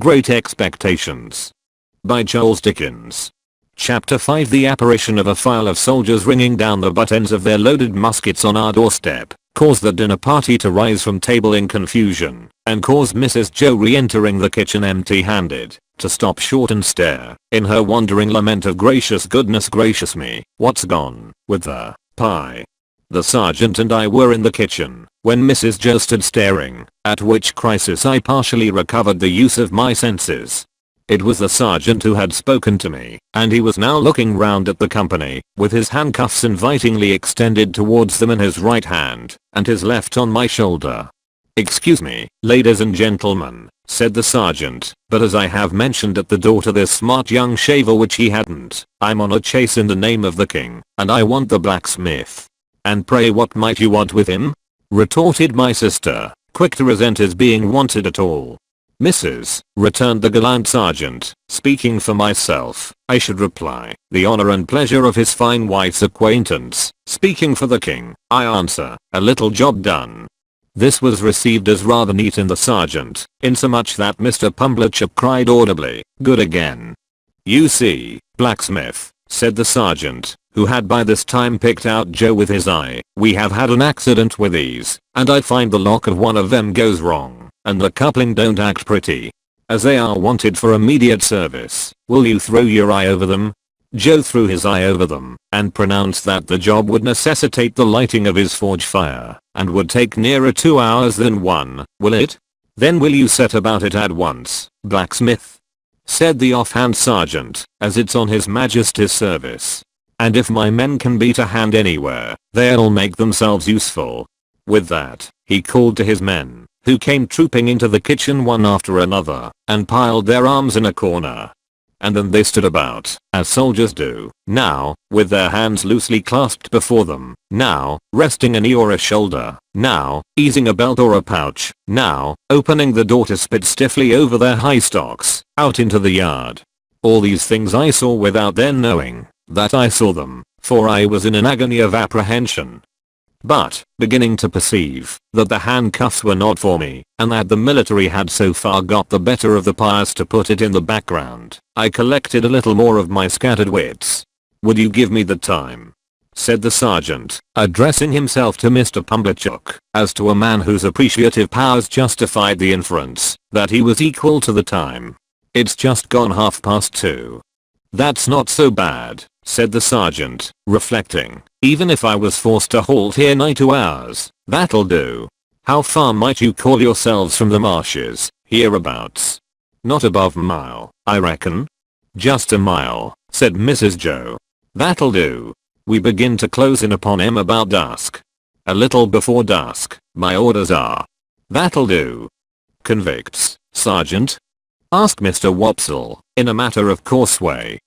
Great Expectations by Charles Dickens. Chapter 5. The apparition of a file of soldiers ringing down the butt ends of their loaded muskets on our doorstep caused the dinner party to rise from table in confusion and caused Mrs. Joe re-entering the kitchen empty-handed to stop short and stare in her wondering lament of gracious goodness gracious me, what's gone with the pie? The sergeant and I were in the kitchen when Mrs. Joe stood staring, at which crisis I partially recovered the use of my senses. It was the sergeant who had spoken to me, and he was now looking round at the company, with his handcuffs invitingly extended towards them in his right hand, and his left on my shoulder. "Excuse me, ladies and gentlemen," said the sergeant, but as I have mentioned at the door to this smart young shaver which he hadn't, "I'm on a chase in the name of the king, and I want the blacksmith." "And pray what might you want with him?" retorted my sister, quick to resent his being wanted at all. "Mrs.," returned the gallant sergeant, "speaking for myself, I should reply, the honor and pleasure of his fine wife's acquaintance. Speaking for the king, I answer, a little job done." This was received as rather neat in the sergeant, insomuch that Mr. Pumblechook cried audibly, "Good again." "You see, blacksmith," said the sergeant, who had by this time picked out Joe with his eye, "we have had an accident with these, and I find the lock of one of them goes wrong, and the coupling don't act pretty. As they are wanted for immediate service, will you throw your eye over them?" Joe threw his eye over them, and pronounced that the job would necessitate the lighting of his forge fire, and would take nearer 2 hours than 1, "Will it? Then will you set about it at once, blacksmith?" said the offhand sergeant, "as it's on his majesty's service. And if my men can beat a hand anywhere, they'll make themselves useful." With that, he called to his men, who came trooping into the kitchen one after another, and piled their arms in a corner. And then they stood about, as soldiers do, now, with their hands loosely clasped before them, now, resting a knee or a shoulder, now, easing a belt or a pouch, now, opening the door to spit stiffly over their high stocks, out into the yard. All these things I saw without their knowing that I saw them, for I was in an agony of apprehension. But, beginning to perceive that the handcuffs were not for me, and that the military had so far got the better of the pious to put it in the background, I collected a little more of my scattered wits. "Would you give me the time?" said the sergeant, addressing himself to Mr. Pumblechook, as to a man whose appreciative powers justified the inference that he was equal to the time. "It's just gone 2:30. "That's not so bad," said the sergeant, reflecting. "Even if I was forced to halt here nigh 2 hours, that'll do. How far might you call yourselves from the marshes, hereabouts?" "Not above a mile, I reckon." "Just a mile," said Mrs. Joe. "That'll do. We begin to close in upon him about dusk." "A little before dusk, my orders are." "That'll do." "Convicts, sergeant?" asked Mr. Wopsle, in a matter-of-course way.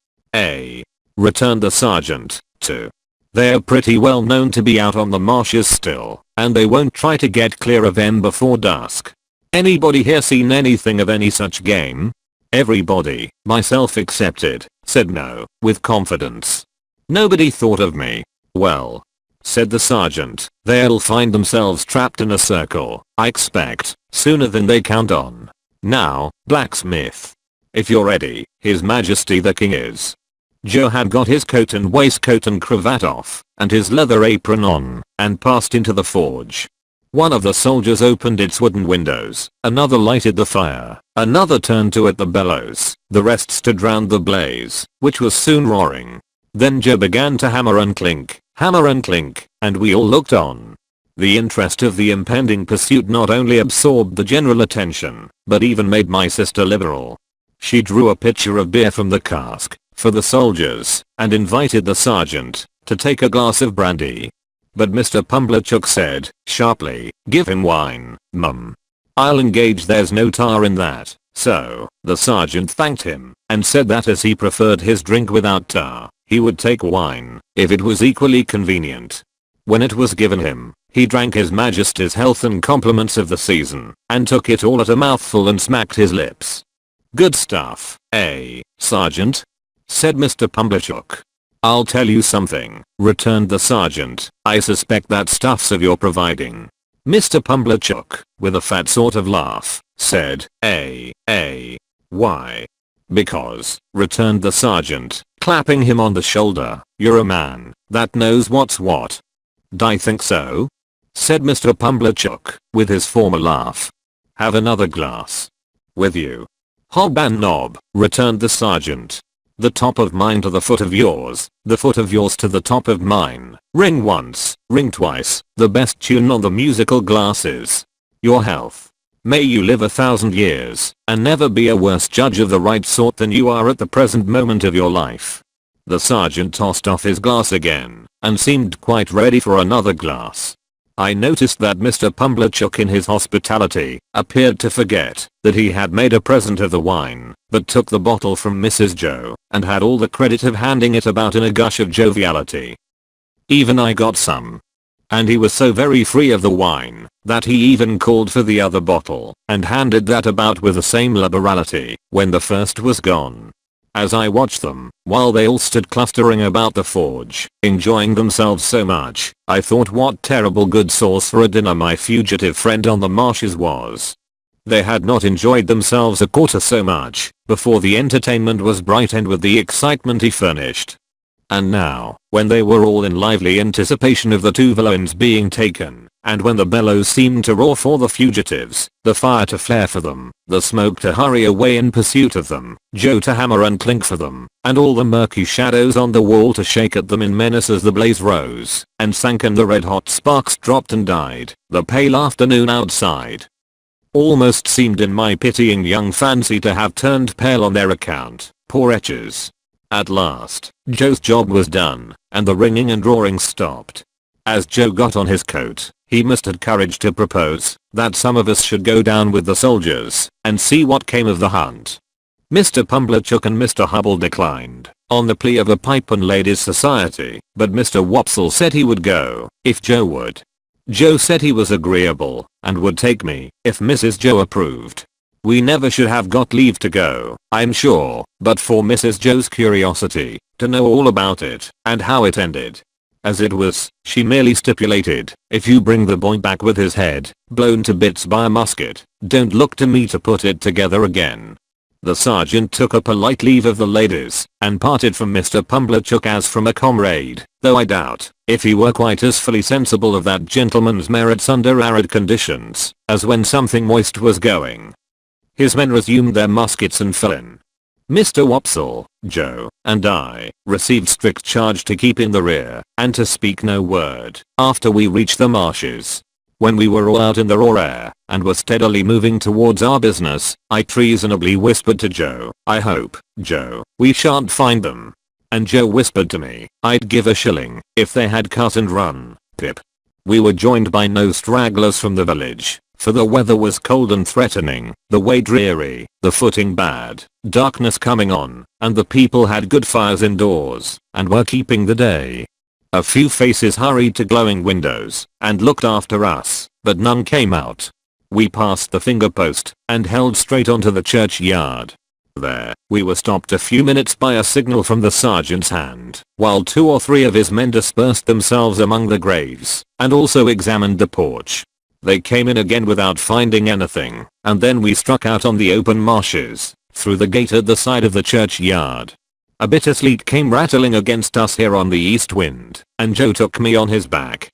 Returned the sergeant, "2. They're pretty well known to be out on the marshes still, and they won't try to get clear of them before dusk. Anybody here seen anything of any such game?" Everybody, myself excepted, said no, with confidence. "Nobody thought of me." "Well," said the sergeant, "they'll find themselves trapped in a circle, I expect, sooner than they count on. Now, blacksmith, if you're ready, His Majesty the King is." Joe had got his coat and waistcoat and cravat off, and his leather apron on, and passed into the forge. One of the soldiers opened its wooden windows, another lighted the fire, another turned to at the bellows, the rest stood round the blaze, which was soon roaring. Then Joe began to hammer and clink, and we all looked on. The interest of the impending pursuit not only absorbed the general attention, but even made my sister liberal. She drew a pitcher of beer from the cask, for the soldiers, and invited the sergeant to take a glass of brandy. But Mr. Pumblechook said, sharply, "Give him wine, mum. I'll engage there's no tar in that." So, the sergeant thanked him, and said that as he preferred his drink without tar, he would take wine, if it was equally convenient. When it was given him, he drank His Majesty's health and compliments of the season, and took it all at a mouthful and smacked his lips. "Good stuff, sergeant?" said Mr. Pumblechook. "I'll tell you something," returned the sergeant, "I suspect that stuff's of your providing." Mr. Pumblechook, with a fat sort of laugh, said, Why? Because, returned the sergeant, clapping him on the shoulder, you're a man that knows what's what. I think so? Said Mr. Pumblechook, with his former laugh. Have another glass. With you. Hob and knob, returned the sergeant. The top of mine to the foot of yours, the foot of yours to the top of mine. Ring once, ring twice, the best tune on the musical glasses. Your health. May you live 1,000 years, and never be a worse judge of the right sort than you are at the present moment of your life. The sergeant tossed off his glass again, and seemed quite ready for another glass. I noticed that Mr. Pumblechook in his hospitality appeared to forget that he had made a present of the wine, but took the bottle from Mrs. Joe and had all the credit of handing it about in a gush of joviality. Even I got some. And he was so very free of the wine that he even called for the other bottle and handed that about with the same liberality when the first was gone. As I watched them, while they all stood clustering about the forge, enjoying themselves so much, I thought what terrible good sauce for a dinner my fugitive friend on the marshes was. They had not enjoyed themselves a quarter so much before the entertainment was brightened with the excitement he furnished. And now, when they were all in lively anticipation of the two villains being taken, and when the bellows seemed to roar for the fugitives, the fire to flare for them, the smoke to hurry away in pursuit of them, Joe to hammer and clink for them, and all the murky shadows on the wall to shake at them in menace as the blaze rose and sank and the red-hot sparks dropped and died, the pale afternoon outside almost seemed in my pitying young fancy to have turned pale on their account, poor wretches. At last, Joe's job was done, and the ringing and roaring stopped. As Joe got on his coat, he mustered courage to propose that some of us should go down with the soldiers and see what came of the hunt. Mr. Pumblechook and Mr. Hubble declined, on the plea of a pipe and ladies' society, but Mr. Wopsle said he would go, if Joe would. Joe said he was agreeable, and would take me, if Mrs. Joe approved. We never should have got leave to go, I'm sure, but for Mrs. Joe's curiosity to know all about it and how it ended. As it was, she merely stipulated, if you bring the boy back with his head blown to bits by a musket, don't look to me to put it together again. The sergeant took a polite leave of the ladies and parted from Mr. Pumblechook as from a comrade, though I doubt if he were quite as fully sensible of that gentleman's merits under arid conditions as when something moist was going. His men resumed their muskets and fell in. Mr. Wopsle, Joe, and I received strict charge to keep in the rear and to speak no word after we reached the marshes. When we were all out in the raw air and were steadily moving towards our business, I treasonably whispered to Joe, I hope, Joe, we shan't find them. And Joe whispered to me, I'd give a shilling if they had cut and run, Pip. We were joined by no stragglers from the village, for the weather was cold and threatening, the way dreary, the footing bad, darkness coming on, and the people had good fires indoors, and were keeping the day. A few faces hurried to glowing windows, and looked after us, but none came out. We passed the finger post, and held straight onto the churchyard. There, we were stopped a few minutes by a signal from the sergeant's hand, while 2 or 3 of his men dispersed themselves among the graves, and also examined the porch. They came in again without finding anything, and then we struck out on the open marshes, through the gate at the side of the churchyard. A bitter sleet came rattling against us here on the east wind, and Joe took me on his back.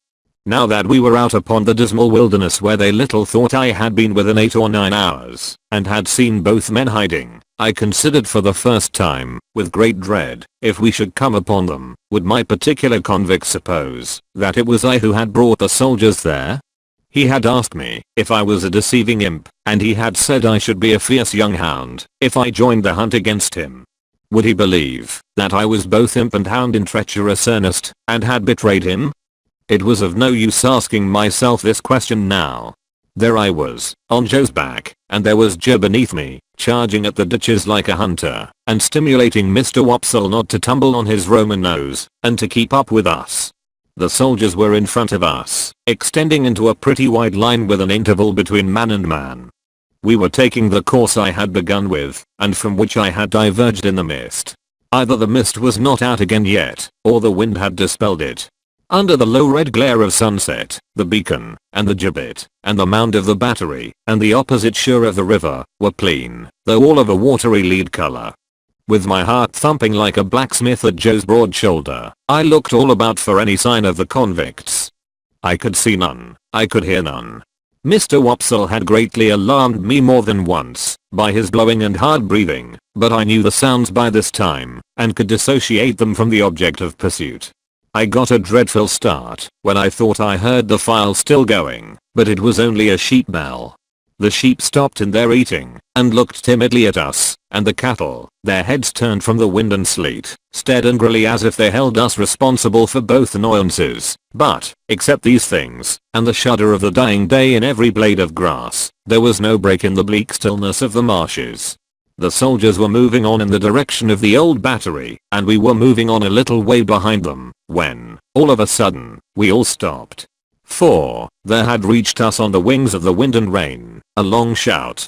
Now that we were out upon the dismal wilderness where they little thought I had been within 8 or 9 hours, and had seen both men hiding, I considered for the first time, with great dread, if we should come upon them, would my particular convict suppose that it was I who had brought the soldiers there? He had asked me if I was a deceiving imp, and he had said I should be a fierce young hound if I joined the hunt against him. Would he believe that I was both imp and hound in treacherous earnest, and had betrayed him? It was of no use asking myself this question now. There I was, on Joe's back, and there was Joe beneath me, charging at the ditches like a hunter, and stimulating Mr. Wopsle not to tumble on his Roman nose, and to keep up with us. The soldiers were in front of us, extending into a pretty wide line with an interval between man and man. We were taking the course I had begun with, and from which I had diverged in the mist. Either the mist was not out again yet, or the wind had dispelled it. Under the low red glare of sunset, the beacon, and the gibbet, and the mound of the battery, and the opposite shore of the river, were clean, though all of a watery lead color. With my heart thumping like a blacksmith at Joe's broad shoulder, I looked all about for any sign of the convicts. I could see none. I could hear none. Mr. Wopsle had greatly alarmed me more than once by his blowing and hard breathing, but I knew the sounds by this time and could dissociate them from the object of pursuit. I got a dreadful start when I thought I heard the file still going, but it was only a sheep bell. The sheep stopped in their eating and looked timidly at us, and the cattle, their heads turned from the wind and sleet, stared angrily as if they held us responsible for both annoyances. But, except these things, and the shudder of the dying day in every blade of grass, there was no break in the bleak stillness of the marshes. The soldiers were moving on in the direction of the old battery, and we were moving on a little way behind them, when, all of a sudden, we all stopped. For, there had reached us on the wings of the wind and rain, a long shout.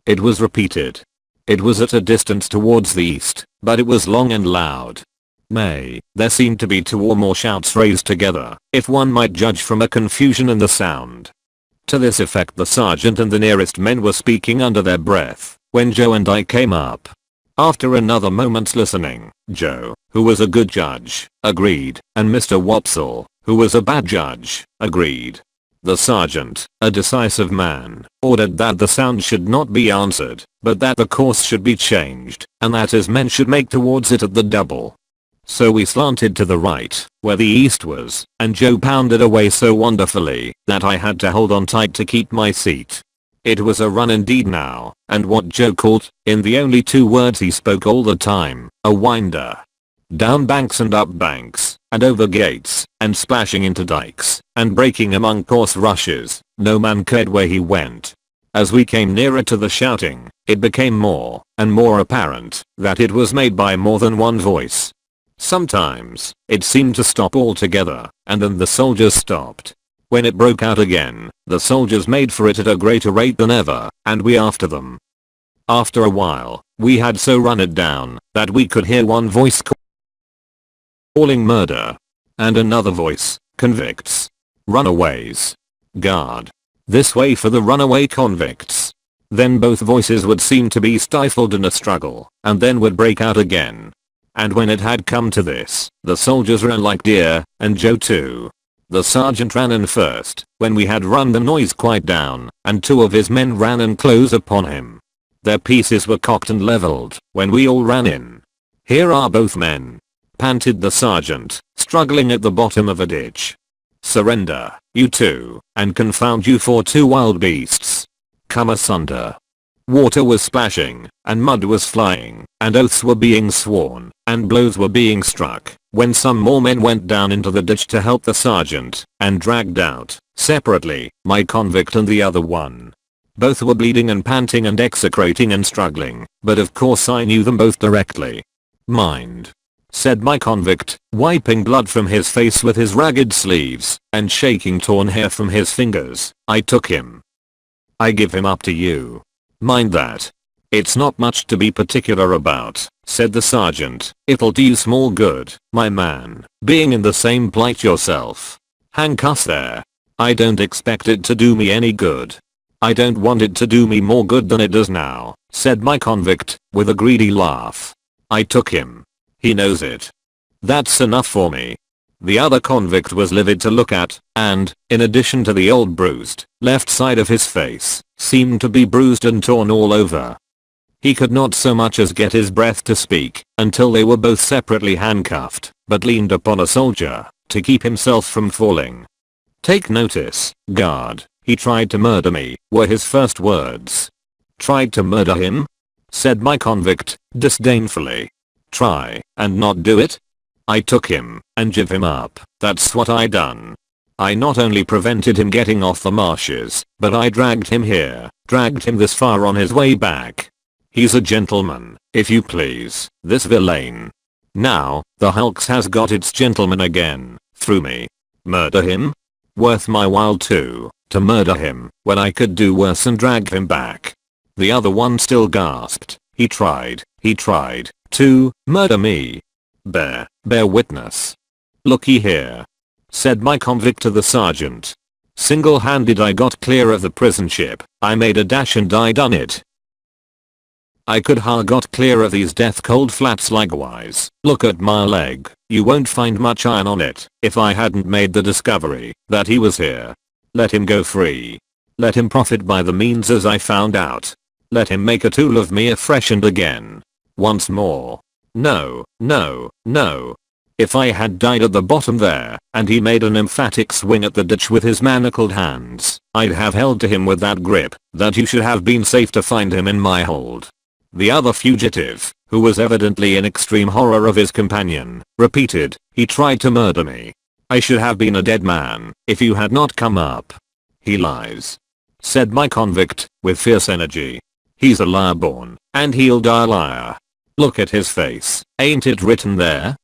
It was repeated. It was at a distance towards the east, but it was long and loud. There seemed to be 2 or more shouts raised together, if one might judge from a confusion in the sound. To this effect the sergeant and the nearest men were speaking under their breath, when Joe and I came up. After another moment's listening, Joe, who was a good judge, agreed, and Mr. Wopsle, who was a bad judge, agreed. The sergeant, a decisive man, ordered that the sound should not be answered, but that the course should be changed, and that his men should make towards it at the double. So we slanted to the right, where the east was, and Joe pounded away so wonderfully that I had to hold on tight to keep my seat. It was a run indeed now, and what Joe called, in the only 2 words he spoke all the time, a winder. Down banks and up banks, and over gates, and splashing into dikes, and breaking among coarse rushes, no man cared where he went. As we came nearer to the shouting, it became more and more apparent that it was made by more than one voice. Sometimes, it seemed to stop altogether, and then the soldiers stopped. When it broke out again, the soldiers made for it at a greater rate than ever, and we after them. After a while, we had so run it down that we could hear one voice calling murder, and another voice, convicts. Runaways. Guard. This way for the runaway convicts. Then both voices would seem to be stifled in a struggle, and then would break out again. And when it had come to this, the soldiers ran like deer, and Joe too. The sergeant ran in first, when we had run the noise quite down, and 2 of his men ran in close upon him. Their pieces were cocked and leveled, when we all ran in. "Here are both men," panted the sergeant, struggling at the bottom of a ditch. "Surrender, you 2, and confound you for 2 wild beasts. Come asunder." Water was splashing, and mud was flying, and oaths were being sworn, and blows were being struck, when some more men went down into the ditch to help the sergeant, and dragged out, separately, my convict and the other one. Both were bleeding and panting and execrating and struggling, but of course I knew them both directly. "Mind," said my convict, wiping blood from his face with his ragged sleeves, and shaking torn hair from his fingers. "I took him. I give him up to you. Mind that. It's not much to be particular about," said the sergeant. "It'll do you small good, my man, being in the same plight yourself. Handcuffs there. I don't expect it to do me any good. I don't want it to do me more good than it does now," said my convict, with a greedy laugh. "I took him. He knows it. That's enough for me." The other convict was livid to look at, and, in addition to the old bruised, left side of his face, seemed to be bruised and torn all over. He could not so much as get his breath to speak, until they were both separately handcuffed, but leaned upon a soldier, to keep himself from falling. "Take notice, guard, he tried to murder me," were his first words. "Tried to murder him?" said my convict, disdainfully. "Try, and not do it? I took him, and give him up, that's what I done. I not only prevented him getting off the marshes, but I dragged him here, dragged him this far on his way back. He's a gentleman, if you please, this villain. Now, the hulks has got its gentleman again, through me. Murder him? Worth my while too, to murder him, when I could do worse and drag him back." The other one still gasped. He tried to murder me. Bear witness. Looky here. said my convict to the sergeant. Single-handed I got clear of the prison ship. I made a dash and I done it. I could ha got clear of these death cold flats likewise. Look at my leg. You won't find much iron on it if I hadn't made the discovery that he was here. Let him go free. Let him profit by the means as I found out. Let him make a tool of me afresh and again. Once more. No, no, no. If I had died at the bottom there, and he made an emphatic swing at the ditch with his manacled hands, I'd have held to him with that grip, that you should have been safe to find him in my hold. The other fugitive, who was evidently in extreme horror of his companion, repeated, he tried to murder me. I should have been a dead man, if you had not come up. He lies, said my convict, with fierce energy. He's a liar born, and he'll die a liar. Look at his face, ain't it written there?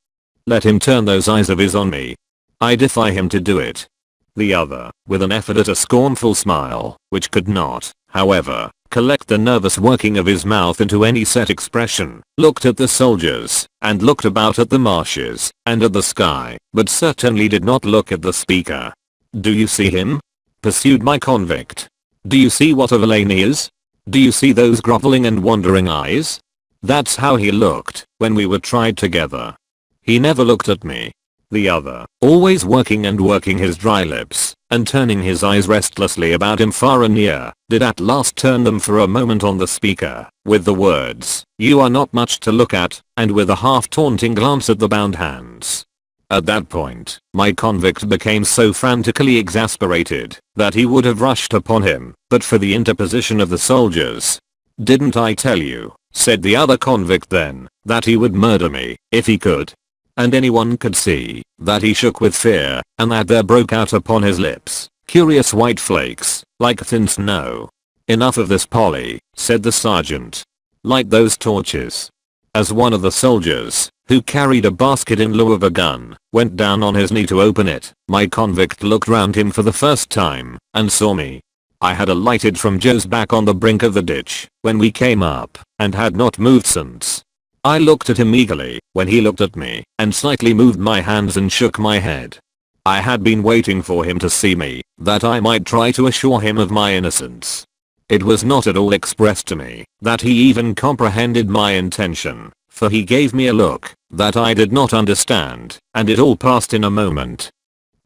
Let him turn those eyes of his on me. I defy him to do it. The other, with an effort at a scornful smile, which could not, however, collect the nervous working of his mouth into any set expression, looked at the soldiers, and looked about at the marshes, and at the sky, but certainly did not look at the speaker. Do you see him? Pursued my convict. Do you see what a villain he is? Do you see those groveling and wandering eyes? That's how he looked when we were tried together. He never looked at me. The other, always working and working his dry lips, and turning his eyes restlessly about him far and near, did at last turn them for a moment on the speaker, with the words, "You are not much to look at," and with a half-taunting glance at the bound hands. At that point, my convict became so frantically exasperated that he would have rushed upon him, but for the interposition of the soldiers. "Didn't I tell you," said the other convict then, "that he would murder me, if he could?" And anyone could see that he shook with fear, and that there broke out upon his lips curious white flakes, like thin snow. "Enough of this, Polly," said the sergeant. "Light those torches." As one of the soldiers, who carried a basket in lieu of a gun, went down on his knee to open it, my convict looked round him for the first time, and saw me. I had alighted from Joe's back on the brink of the ditch, when we came up, and had not moved since. I looked at him eagerly, when he looked at me, and slightly moved my hands and shook my head. I had been waiting for him to see me, that I might try to assure him of my innocence. It was not at all expressed to me that he even comprehended my intention, for he gave me a look that I did not understand, and it all passed in a moment.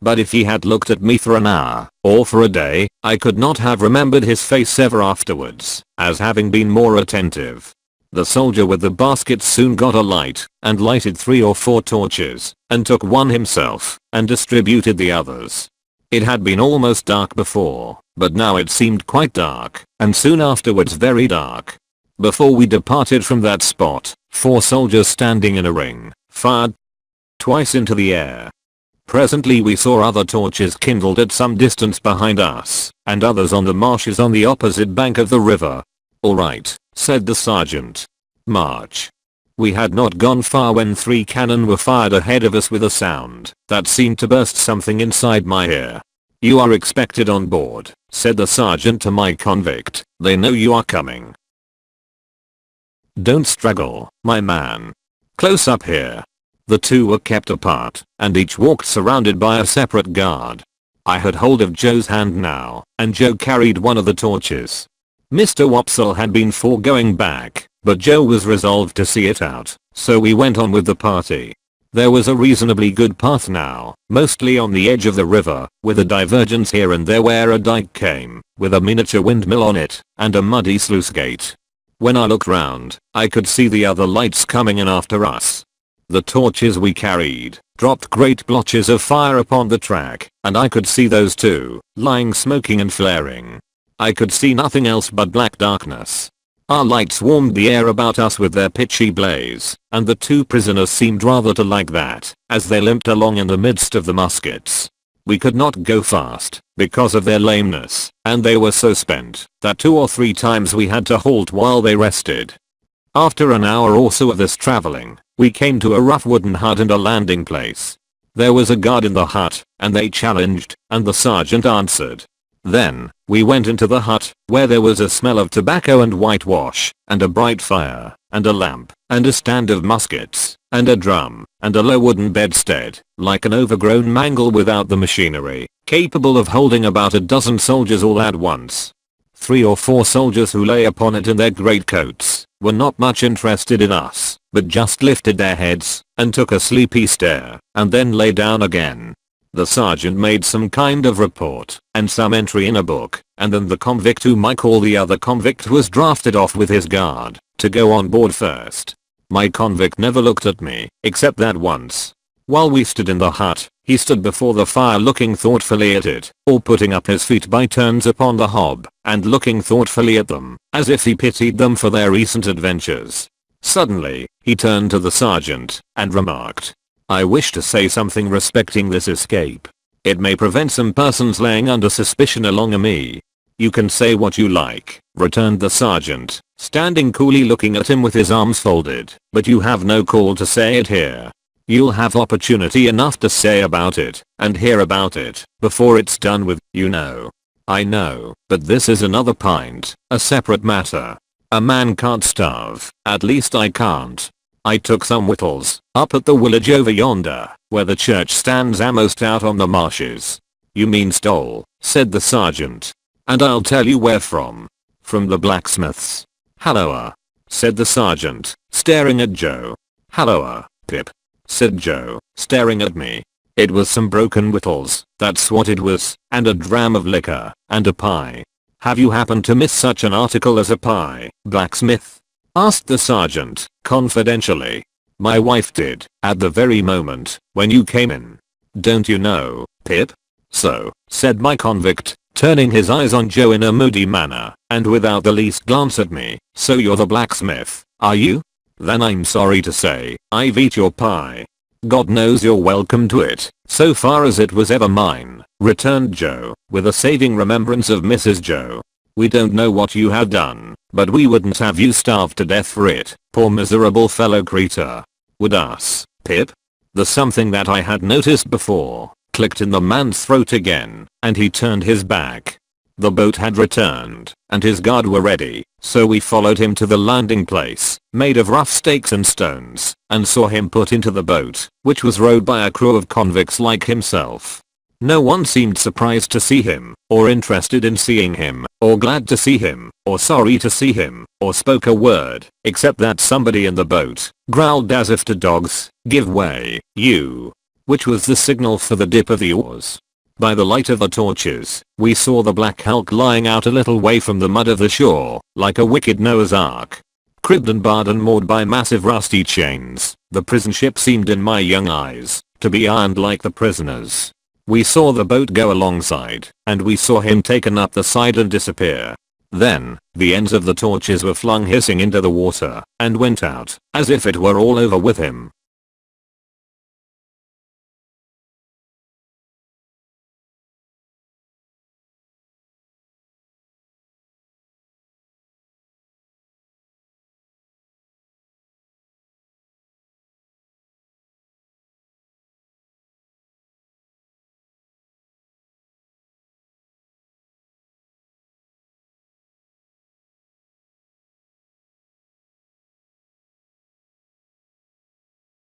But if he had looked at me for an hour, or for a day, I could not have remembered his face ever afterwards, as having been more attentive. The soldier with the basket soon got a light, and lighted 3 or 4 torches, and took one himself, and distributed the others. It had been almost dark before, but now it seemed quite dark, and soon afterwards very dark. Before we departed from that spot, 4 soldiers standing in a ring, fired twice into the air. Presently we saw other torches kindled at some distance behind us, and others on the marshes on the opposite bank of the river. "All right," said the sergeant. "March." We had not gone far when 3 cannon were fired ahead of us with a sound that seemed to burst something inside my ear. "You are expected on board," said the sergeant to my convict. "They know you are coming. Don't struggle, my man. Close up here." The 2 were kept apart, and each walked surrounded by a separate guard. I had hold of Joe's hand now, and Joe carried one of the torches. Mr. Wopsle had been for going back, but Joe was resolved to see it out, so we went on with the party. There was a reasonably good path now, mostly on the edge of the river, with a divergence here and there where a dike came, with a miniature windmill on it, and a muddy sluice gate. When I looked round, I could see the other lights coming in after us. The torches we carried dropped great blotches of fire upon the track, and I could see those too, lying smoking and flaring. I could see nothing else but black darkness. Our lights warmed the air about us with their pitchy blaze, and the 2 prisoners seemed rather to like that, as they limped along in the midst of the muskets. We could not go fast, because of their lameness, and they were so spent, that 2 or 3 times we had to halt while they rested. After an hour or so of this traveling, we came to a rough wooden hut and a landing place. There was a guard in the hut, and they challenged, and the sergeant answered. Then, we went into the hut, where there was a smell of tobacco and whitewash, and a bright fire, and a lamp, and a stand of muskets, and a drum, and a low wooden bedstead, like an overgrown mangle without the machinery, capable of holding about a dozen soldiers all at once. 3 or 4 soldiers who lay upon it in their greatcoats were not much interested in us, but just lifted their heads and took a sleepy stare, and then lay down again. The sergeant made some kind of report and some entry in a book, and then the convict whom I call the other convict was drafted off with his guard to go on board first. My convict never looked at me, except that once. While we stood in the hut, he stood before the fire looking thoughtfully at it, or putting up his feet by turns upon the hob, and looking thoughtfully at them, as if he pitied them for their recent adventures. Suddenly, he turned to the sergeant, and remarked, "I wish to say something respecting this escape. It may prevent some persons laying under suspicion along a me." "You can say what you like," returned the sergeant, standing coolly looking at him with his arms folded, "but you have no call to say it here. You'll have opportunity enough to say about it, and hear about it, before it's done with, you know." "I know, but this is another pint, a separate matter. A man can't starve, at least I can't. I took some victuals, up at the village over yonder, where the church stands almost out on the marshes." "You mean stole," said the sergeant. "And I'll tell you where from. From the blacksmith's." "Halloa," said the sergeant, staring at Joe. "Halloa, Pip," said Joe, staring at me. "It was some broken victuals, that's what it was, and a dram of liquor, and a pie." "Have you happened to miss such an article as a pie, blacksmith?" asked the sergeant, confidentially. "My wife did, at the very moment, when you came in. Don't you know, Pip?" "So," said my convict, turning his eyes on Joe in a moody manner, and without the least glance at me, "so you're the blacksmith, are you? Then I'm sorry to say, I've eat your pie." "God knows you're welcome to it, so far as it was ever mine," returned Joe, with a saving remembrance of Mrs. Joe. "We don't know what you have done, but we wouldn't have you starved to death for it, poor miserable fellow creature. Would us, Pip?" The something that I had noticed before clicked in the man's throat again, and he turned his back. The boat had returned, and his guard were ready, so we followed him to the landing place, made of rough stakes and stones, and saw him put into the boat, which was rowed by a crew of convicts like himself. No one seemed surprised to see him, or interested in seeing him, or glad to see him, or sorry to see him, or spoke a word, except that somebody in the boat growled as if to dogs, "Give way, you," which was the signal for the dip of the oars. By the light of the torches, we saw the black hulk lying out a little way from the mud of the shore, like a wicked Noah's Ark. Cribbed and barred and moored by massive rusty chains, the prison ship seemed in my young eyes to be ironed like the prisoners. We saw the boat go alongside, and we saw him taken up the side and disappear. Then, the ends of the torches were flung hissing into the water, and went out, as if it were all over with him.